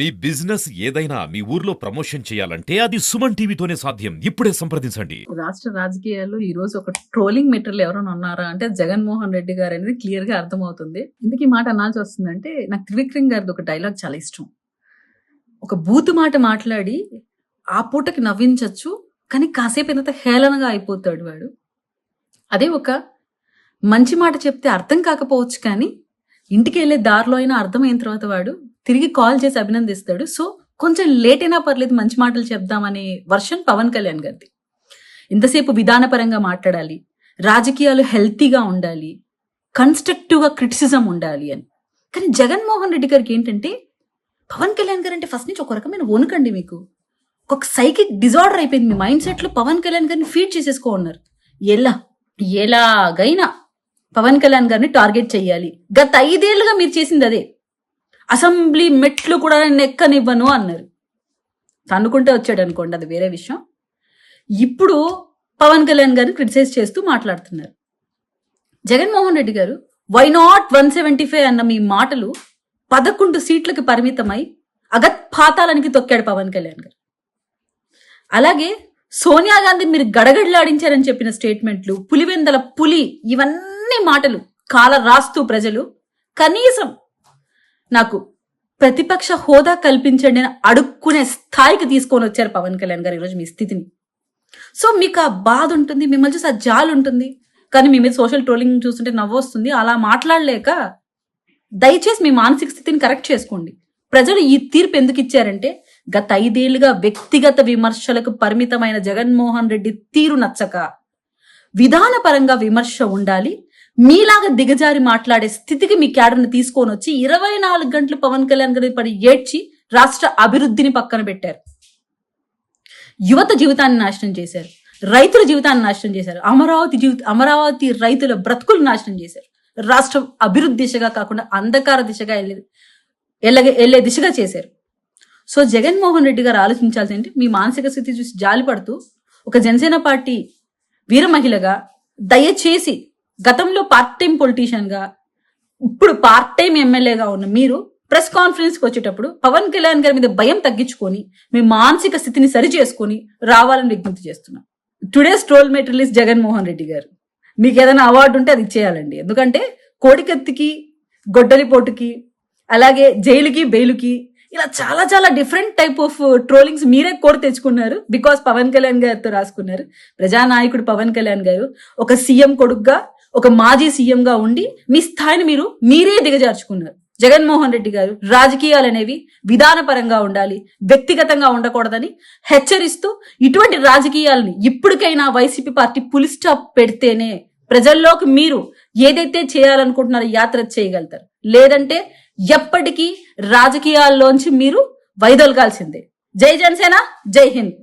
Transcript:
మీ business ఏదైనా మీ ఊర్లో promotion చేయాలంటే అది సుమన్ టీవీతోనే సాధ్యం. ఇప్పుడే సంప్రదించండి. రాష్ట్ర రాజకీయాల్లో ఈ రోజు ఒక ట్రోలింగ్ మెటీరియల్ ఎవరైనా ఉన్నారా అంటే జగన్మోహన్ రెడ్డి గారు అనేది క్లియర్ గా అర్థమవుతుంది. ఎందుకు ఈ మాట అనాల్సి వస్తుందంటే నాకు త్రివిక్రమ్ గారిది ఒక డైలాగ్ చాలా ఇష్టం. ఒక బూతు మాట మాట్లాడి ఆ పూటకి నవ్వించచ్చు, కానీ కాసేపు ఎంత హేళనగా అయిపోతాడు వాడు. అదే ఒక మంచి మాట చెప్తే అర్థం కాకపోవచ్చు, కానీ ఇంటికి వెళ్ళే దారిలో అయినా అర్థమైన తర్వాత వాడు తిరిగి కాల్ చేసి అభినందిస్తాడు. సో కొంచెం లేట్ అయినా పర్లేదు, మంచి మాటలు చెప్దామనే వర్షన్ పవన్ కళ్యాణ్ గారిది. ఇంతసేపు విధానపరంగా మాట్లాడాలి, రాజకీయాలు హెల్తీగా ఉండాలి, కన్స్ట్రక్టివ్గా క్రిటిసిజం ఉండాలి అని. కానీ జగన్మోహన్ రెడ్డి గారికి ఏంటంటే, పవన్ కళ్యాణ్ గారు అంటే ఫస్ట్ నుంచి ఒక రకమైన వణుకండి. మీకు ఒక సైకిక్ డిజార్డర్ అయిపోయింది మీ మైండ్ సెట్లో. పవన్ కళ్యాణ్ గారిని ఫీడ్ చేసేసుకో ఉన్నారు. ఎలాగైనా పవన్ కళ్యాణ్ గారిని టార్గెట్ చెయ్యాలి. గత 5 ఏళ్లుగా మీరు చేసింది అదే. అసెంబ్లీ మెట్లు కూడా నేను ఎక్కనివ్వను అన్నారు. అనుకుంటే వచ్చాడు అనుకోండి, అది వేరే విషయం. ఇప్పుడు పవన్ కళ్యాణ్ గారిని క్రిటిసైజ్ చేస్తూ మాట్లాడుతున్నారు. జగన్మోహన్ రెడ్డి గారు వై నాట్ 175 అన్న మీ మాటలు 11 సీట్లకి పరిమితమై అగత్పాతాలనికి తొక్కాడు పవన్ కళ్యాణ్ గారు. అలాగే సోనియా గాంధీ మీరు గడగడలాడించారని చెప్పిన స్టేట్మెంట్లు, పులివెందల పులి, ఇవన్నీ మాటలు కాల రాస్తూ ప్రజలు కనీసం నాకు ప్రతిపక్ష హోదా కల్పించండి అని అడుక్కునే స్థాయికి తీసుకొని వచ్చారు పవన్ కళ్యాణ్ గారు ఈరోజు మీ స్థితిని. సో మీకు ఆ బాధ ఉంటుంది, మిమ్మల్ని చూసి ఆ జాలు ఉంటుంది, కానీ మీ మీద సోషల్ ట్రోలింగ్ చూస్తుంటే నవ్వు వస్తుంది. అలా మాట్లాడలేక దయచేసి మీ మానసిక స్థితిని కరెక్ట్ చేసుకోండి. ప్రజలు ఈ తీర్పు ఎందుకు ఇచ్చారంటే, గత 5 ఏళ్లుగా వ్యక్తిగత విమర్శలకు పరిమితమైన జగన్మోహన్ రెడ్డి తీరు నచ్చక విధానపరంగా విమర్శ ఉండాలి, మీలాగా దిగజారి మాట్లాడే స్థితికి మీ క్యాడర్ని తీసుకొని వచ్చి 24 గంటలు పవన్ కళ్యాణ్ గారి పడి ఏడ్చి రాష్ట్ర అభివృద్ధిని పక్కన పెట్టారు. యువత జీవితాన్ని నాశనం చేశారు, రైతుల జీవితాన్ని నాశనం చేశారు, అమరావతి రైతుల బ్రతుకులు నాశనం చేశారు. రాష్ట్రం అభివృద్ధి దిశగా కాకుండా అంధకార దిశగా వెళ్ళే దిశగా చేశారు. సో జగన్మోహన్ రెడ్డి గారు ఆలోచించాల్సి ఏంటి, మీ మానసిక స్థితి చూసి జాలిపడుతూ ఒక జనసేన పార్టీ వీర మహిళగా దయచేసి గతంలో పార్ట్ టైం పొలిటీషియన్ గా ఇప్పుడు పార్ట్ టైం ఎమ్మెల్యేగా ఉన్న మీరు ప్రెస్ కాన్ఫరెన్స్కి వచ్చేటప్పుడు పవన్ కళ్యాణ్ గారి మీద భయం తగ్గించుకొని మీ మానసిక స్థితిని సరి చేసుకొని రావాలని విజ్ఞప్తి చేస్తున్నాం. Today's troll material Jaganmohan Reddy గారు. మీకు ఏదైనా అవార్డు ఉంటే అది ఇచ్చేయాలండి. ఎందుకంటే కోడికత్తికి, గొడ్డలిపోటుకి, అలాగే జైలుకి, బెయిలుకి, ఇలా చాలా చాలా డిఫరెంట్ టైప్ ఆఫ్ ట్రోలింగ్స్ మీరే కోరి తెచ్చుకున్నారు. బికాస్ పవన్ కళ్యాణ్ గారితో రాసుకున్నారు. ప్రజానాయకుడు పవన్ కళ్యాణ్ గారు ఒక సీఎం కొడుకుగా, ఒక మాజీ సీఎంగా ఉండి మీ స్థాయిని మీరే దిగజార్చుకున్నారు. జగన్మోహన్ రెడ్డి గారు రాజకీయాలు అనేవి విధానపరంగా ఉండాలి, వ్యక్తిగతంగా ఉండకూడదని హెచ్చరిస్తూ, ఇటువంటి రాజకీయాలని ఇప్పటికైనా వైసీపీ పార్టీ పులి స్టాప్ పెడితేనే ప్రజల్లోకి మీరు ఏదైతే చేయాలనుకుంటున్నారో యాత్ర చేయగలుగుతారు. లేదంటే ఎప్పటికీ రాజకీయాల్లోంచి మీరు వైదొలగాల్సిందే. జై జనసేన, జై హింద్.